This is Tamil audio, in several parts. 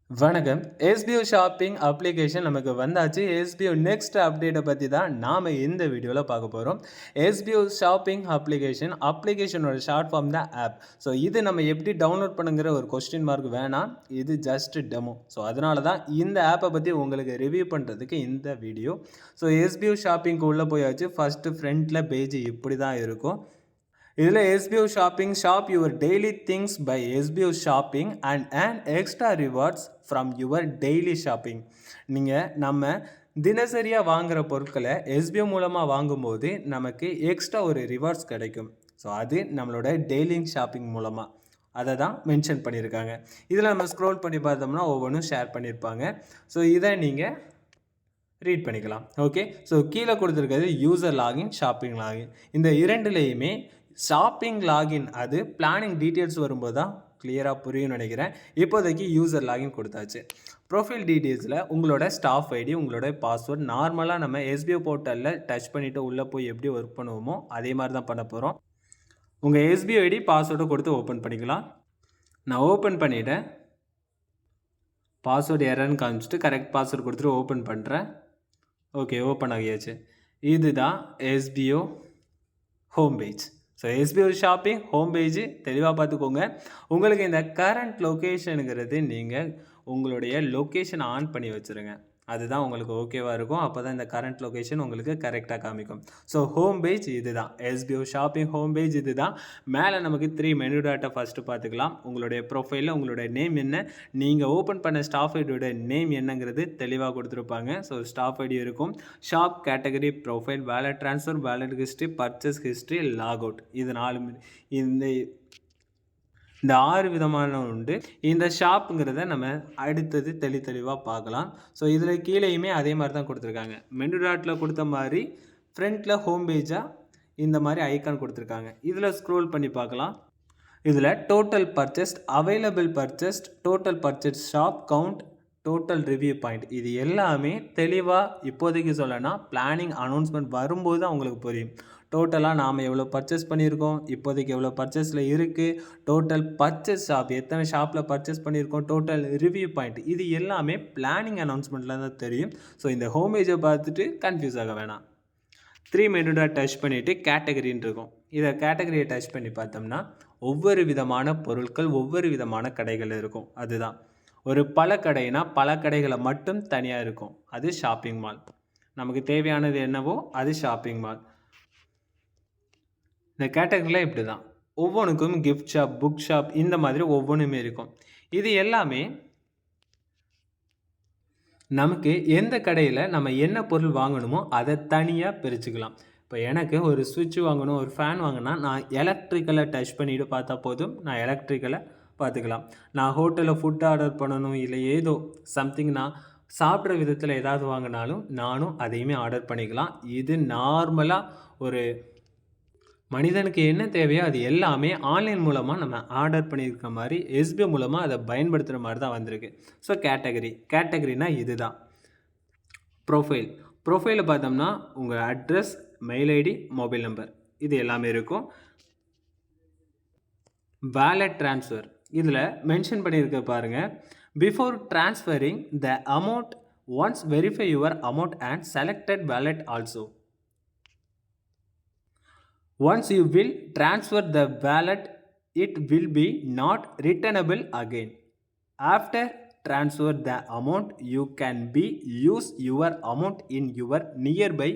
வணக்கம். எஸ்பிஓ ஷாப்பிங் அப்ளிகேஷன் நமக்கு வந்தாச்சு. எஸ்பிஓ நெக்ஸ்ட் அப்டேட்ட பத்தி தான் நாம இந்த வீடியோல பார்க்க போறோம். எஸ்பிஓ ஷாப்பிங் அப்ளிகேஷனோட ஷார்ட் ஃபார்ம் தான் ஆப். ஸோ இது நம்ம எப்படி டவுன்லோட் பண்ணுங்கிற ஒரு கொஸ்டின் மார்க் வேணாம். இது ஜஸ்ட் டெமோ. ஸோ அதனால தான் இந்த ஆப்பை பத்தி உங்களுக்கு ரிவ்யூ பண்றதுக்கு இந்த வீடியோ. ஸோ எஸ்பிஓ ஷாப்பிங்க்கு உள்ள போயாச்சு. ஃபர்ஸ்ட் ஃப்ரண்ட்ல பேஜ் இப்படி தான் இருக்கும். இதில் SPO shopping shop your daily things by SPO shopping and extra rewards from your daily shopping. நீங்கள் நம்ம தினசரியாக வாங்குகிற பொருட்களை எஸ்பிஓ மூலமாக வாங்கும்போது நமக்கு எக்ஸ்ட்ரா ஒரு ரிவார்ட்ஸ் கிடைக்கும். ஸோ அது நம்மளோட டெய்லி ஷாப்பிங் மூலமாக அதை தான் மென்ஷன் பண்ணியிருக்காங்க. இதில் நம்ம ஸ்க்ரோல் பண்ணி பார்த்தோம்னா ஒவ்வொன்றும் ஷேர் பண்ணியிருப்பாங்க. ஸோ இதை நீங்கள் ரீட் பண்ணிக்கலாம். ஓகே, ஸோ கீழே கொடுத்துருக்கிறது யூசர் லாகின், ஷாப்பிங் லாகின். இந்த இரண்டுலேயுமே ஷாப்பிங் லாகின் அது பிளானிங் டீட்டெயில்ஸ் வரும்போது தான் கிளியராக புரியும்னு நினைக்கிறேன். இப்போதைக்கு யூசர் லாகின் கொடுத்தாச்சு. ப்ரொஃபைல் டீட்டெயில்ஸில் உங்களோட ஸ்டாஃப் ஐடி, உங்களோட பாஸ்வேர்ட் நார்மலாக நம்ம எஸ்பிஓ போர்ட்டலில் டச் பண்ணிவிட்டு உள்ளே போய் எப்படி ஒர்க் பண்ணுவோமோ அதே மாதிரி தான் பண்ண போகிறோம். உங்கள் எஸ்பிஓ ஐடி பாஸ்வேர்டை கொடுத்து ஓப்பன் பண்ணிக்கலாம். நான் ஓப்பன் பண்ணிவிட்டேன். பாஸ்வேர்டு எரர்னு காமிச்சிட்டு கரெக்ட் பாஸ்வேர்டு கொடுத்துட்டு ஓப்பன் பண்ணுறேன். ஓகே, ஓப்பன் ஆகியாச்சு. இதுதான் SBO home page. So SBO shopping home page தெளிவாக பார்த்துக்கோங்க. உங்களுக்கு இந்த கரண்ட் லொக்கேஷனுங்கிறது நீங்கள் உங்களுடைய லொக்கேஷனை ஆன் பண்ணி வச்சுருங்க. அதுதான் உங்களுக்கு ஓகேவாக இருக்கும். அப்போ தான் இந்த கரண்ட் லொக்கேஷன் உங்களுக்கு கரெக்டாக காமிக்கும். ஸோ ஹோம் பேஜ் இது தான், எஸ்பிஓ ஷாப்பிங் ஹோம் பேஜ் இது தான். மேலே நமக்கு 3 மெனு டாட்டை ஃபஸ்ட்டு பார்த்துக்கலாம். உங்களுடைய ப்ரொஃபைலில் உங்களுடைய நேம் என்ன, நீங்கள் ஓப்பன் பண்ண ஸ்டாஃப் ஐடியோட நேம் என்னங்கிறது தெளிவாக கொடுத்துருப்பாங்க. ஸோ ஸ்டாஃப் ஐடி இருக்கும், shop category, profile, wallet transfer, wallet history, purchase history, log out. இது 4 இந்த 6 விதமான உண்டு. இந்த ஷாப்புங்கிறத நம்ம அடுத்தது தெளிவாக பார்க்கலாம். ஸோ இதில் கீழேயுமே அதே மாதிரி தான் கொடுத்துருக்காங்க. மெனு டாட்டில் கொடுத்த மாதிரி ஃப்ரண்ட்டில் ஹோம் பேஜாக இந்த மாதிரி ஐக்கான் கொடுத்துருக்காங்க. இதில் ஸ்க்ரோல் பண்ணி பார்க்கலாம். இதில் total purchased, available purchased, total purchase, shop count, total review point, இது எல்லாமே தெளிவாக இப்போதைக்கு சொல்லனா பிளானிங் அனௌன்ஸ்மெண்ட் வரும்போது தான் உங்களுக்கு புரியும். டோட்டலாக நாம் எவ்வளோ பர்ச்சேஸ் பண்ணியிருக்கோம், இப்போதைக்கு எவ்வளோ பர்ச்சேஸில் இருக்குது, டோட்டல் பர்ச்சேஸ் ஷாப் எத்தனை ஷாப்பில் பர்ச்சேஸ் பண்ணியிருக்கோம், டோட்டல் ரிவ்யூ பாயிண்ட், இது எல்லாமே பிளானிங் அனௌன்ஸ்மெண்ட்டில் தான் தெரியும். ஸோ இந்த ஹோம் பேஜை பார்த்துட்டு கன்ஃபியூஸ் ஆக வேணாம். 3 மெனு டாட் டச் பண்ணிவிட்டு கேட்டகரின்னு இருக்கும். இதை கேட்டகரியை டச் பண்ணி பார்த்தோம்னா ஒவ்வொரு விதமான பொருட்கள் ஒவ்வொரு விதமான கடைகள் இருக்கும். அதுதான் ஒரு பல கடைனா பல கடைகளை மட்டும் தனியாக இருக்கும், அது ஷாப்பிங் மால். நமக்கு தேவையானது என்னவோ அது ஷாப்பிங் மால். இந்த கேட்டகரியில் இப்படி தான் ஒவ்வொன்றுக்கும் கிஃப்ட் ஷாப், புக் ஷாப், இந்த மாதிரி ஒவ்வொன்றுமே இருக்கும். இது எல்லாமே நமக்கு எந்த கடையில் நம்ம என்ன பொருள் வாங்கணுமோ அதை தனியாக பிரிச்சுக்கலாம். இப்போ எனக்கு ஒரு சுவிட்ச் வாங்கணும், ஒரு ஃபேன் வாங்கினா நான் எலக்ட்ரிக்கலை டச் பண்ணிவிட்டு பார்த்தா போதும், நான் எலக்ட்ரிக்கலை பார்த்துக்கலாம். நான் ஹோட்டலில் ஃபுட் ஆர்டர் பண்ணணும், இல்லை ஏதோ சம்திங் நான் சாப்பிட்ற விதத்தில் ஏதாவது வாங்கினாலும் நானும் அதையுமே ஆர்டர் பண்ணிக்கலாம். இது நார்மலாக ஒரு மனிதனுக்கு என்ன தேவையோ அது எல்லாமே ஆன்லைன் மூலமாக நம்ம ஆர்டர் பண்ணியிருக்க மாதிரி எஸ்பிஓ மூலமாக அதை பயன்படுத்துகிற மாதிரி தான் வந்திருக்கு. ஸோ கேட்டகரினா இது தான். ப்ரொஃபைலில் பார்த்தோம்னா உங்கள் address, mail ID, mobile number, இது எல்லாமே இருக்கும். வேலட் ட்ரான்ஸ்ஃபர் இதில் மென்ஷன் பண்ணியிருக்க பாருங்கள். Before transferring the amount once verify your amount and selected wallet also. Once you will transfer the wallet, it will be not returnable again. After transfer the amount, you can be use your amount in your nearby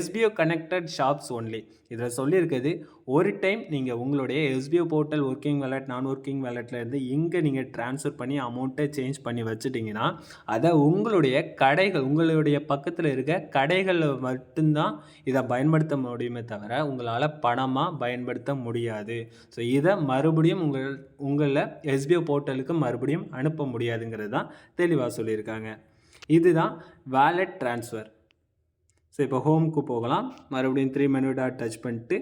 SBO connected shops only. இதில் சொல்லியிருக்கிறது, ஒரு டைம் நீங்கள் உங்களுடைய எஸ்பிஓ போர்ட்டல் ஒர்க்கிங் வேலட், நான் ஒர்க்கிங் வேலட்லேருந்து இங்கே நீங்கள் ட்ரான்ஸ்ஃபர் பண்ணி அமௌண்ட்டை சேஞ்ச் பண்ணி வச்சுட்டிங்கன்னா அதை உங்களுடைய கடைகள், உங்களுடைய பக்கத்தில் இருக்க கடைகளில் மட்டும்தான் இதை பயன்படுத்த முடியுமே தவிர உங்களால் பணமாக பயன்படுத்த முடியாது. ஸோ இதை மறுபடியும் உங்களை எஸ்பிஓ போர்ட்டலுக்கு மறுபடியும் அனுப்ப முடியாதுங்கிறது தான் தெளிவாக சொல்லியிருக்காங்க. இதுதான் வேலட் ட்ரான்ஸ்ஃபர். ஸோ இப்போ ஹோமுக்கு போகலாம். மறுபடியும் 3 மெனு டாட் டச் பண்ணிட்டு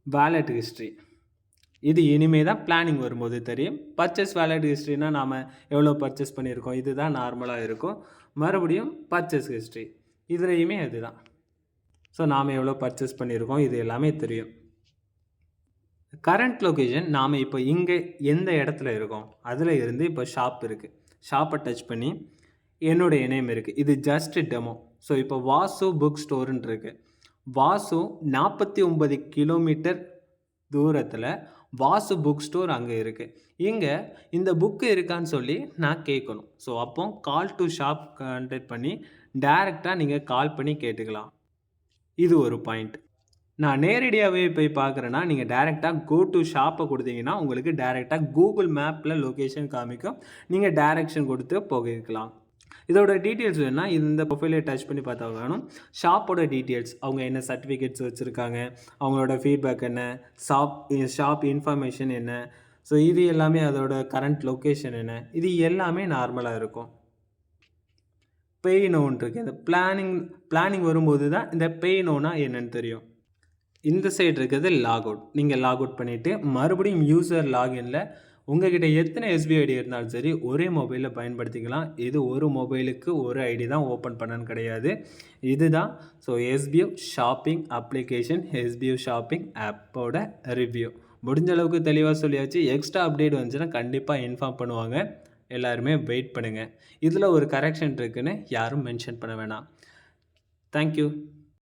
வேலட் ஹிஸ்ட்ரி, இது இனிமே தான் பிளானிங் வரும்போது தெரியும். பர்ச்சேஸ் வேலட் ஹிஸ்ட்ரினா நாம் எவ்வளோ பர்ச்சேஸ் பண்ணியிருக்கோம், இதுதான் நார்மலாக இருக்கும். மறுபடியும் பர்ச்சேஸ் ஹிஸ்ட்ரி, இதுலேயுமே அதுதான். ஸோ நாம் எவ்வளோ பர்ச்சேஸ் பண்ணியிருக்கோம் இது எல்லாமே தெரியும். கரண்ட் லொக்கேஷன் நாம் இப்போ இங்கே எந்த இடத்துல இருக்கோம் அதில் இருந்து இப்போ ஷாப் இருக்குது. ஷாப்பை டச் பண்ணி என்னுடைய நேம் இருக்குது. இது ஜஸ்ட் டெமோ. ஸோ இப்போ வாசு புக் ஸ்டோருன்னு இருக்குது. வாசு 49 கிலோமீட்டர் தூரத்தில் வாசு புக் ஸ்டோர் அங்கே இருக்குது. இங்கே இந்த புக்கு இருக்கான்னு சொல்லி நான் கேட்கணும். ஸோ அப்போ கால் டு ஷாப் கான்டாக்ட் பண்ணி டைரெக்டாக நீங்கள் கால் பண்ணி கேட்டுக்கலாம். இது ஒரு பாயிண்ட். நான் நேரடியாகவே போய் பார்க்குறேன்னா நீங்கள் டைரெக்டாக கோ டு ஷாப்பை கொடுத்தீங்கன்னா உங்களுக்கு டைரெக்டாக கூகுள் மேப்பில் லொக்கேஷன் காமிக்கும். நீங்கள் டைரெக்ஷன் கொடுத்து போகிக்கலாம். இதோட டீட்டெயில்ஸ் வேணுன்னா இந்த ப்ரொஃபைலை டச் பண்ணி பார்த்தா வேணும். ஷாப்போட டீட்டெயில்ஸ், அவங்க என்ன சர்டிஃபிகேட்ஸ் வச்சுருக்காங்க, அவங்களோட ஃபீட்பேக் என்ன, ஷாப் இன்ஃபர்மேஷன் என்ன, ஸோ இது எல்லாமே அதோட கரண்ட் லொக்கேஷன் என்ன, இது எல்லாமே நார்மலாக இருக்கும். பே நோன்னு இருக்குது. இந்த பிளானிங் வரும்போது தான் இந்த பே நோனா என்னன்னு தெரியும். இந்த சைடு இருக்கிறது லாக் அவுட். நீங்கள் லாக் அவுட் பண்ணிவிட்டு மறுபடியும் யூசர் லாகின்ல உங்ககிட்ட எத்தனை எஸ்பிஐ ஐடி இருந்தாலும் சரி ஒரே மொபைலில் பயன்படுத்திக்கலாம். இது ஒரு மொபைலுக்கு ஒரு ஐடி தான் ஓப்பன் பண்ணன்னு கிடையாது. இதுதான் so SBO shopping application, SPO shopping ஆப்போட ரிவ்யூ. முடிஞ்ச அளவுக்கு தெளிவாக சொல்லியாச்சு. எக்ஸ்ட்ரா அப்டேட் வந்துச்சுன்னா கண்டிப்பாக இன்ஃபார்ம் பண்ணுவாங்க. எல்லாருமே வெயிட் பண்ணுங்கள். இதில் ஒரு கரெக்ஷன் இருக்குன்னு யாரும் மென்ஷன் பண்ண வேணாம். தேங்க்யூ.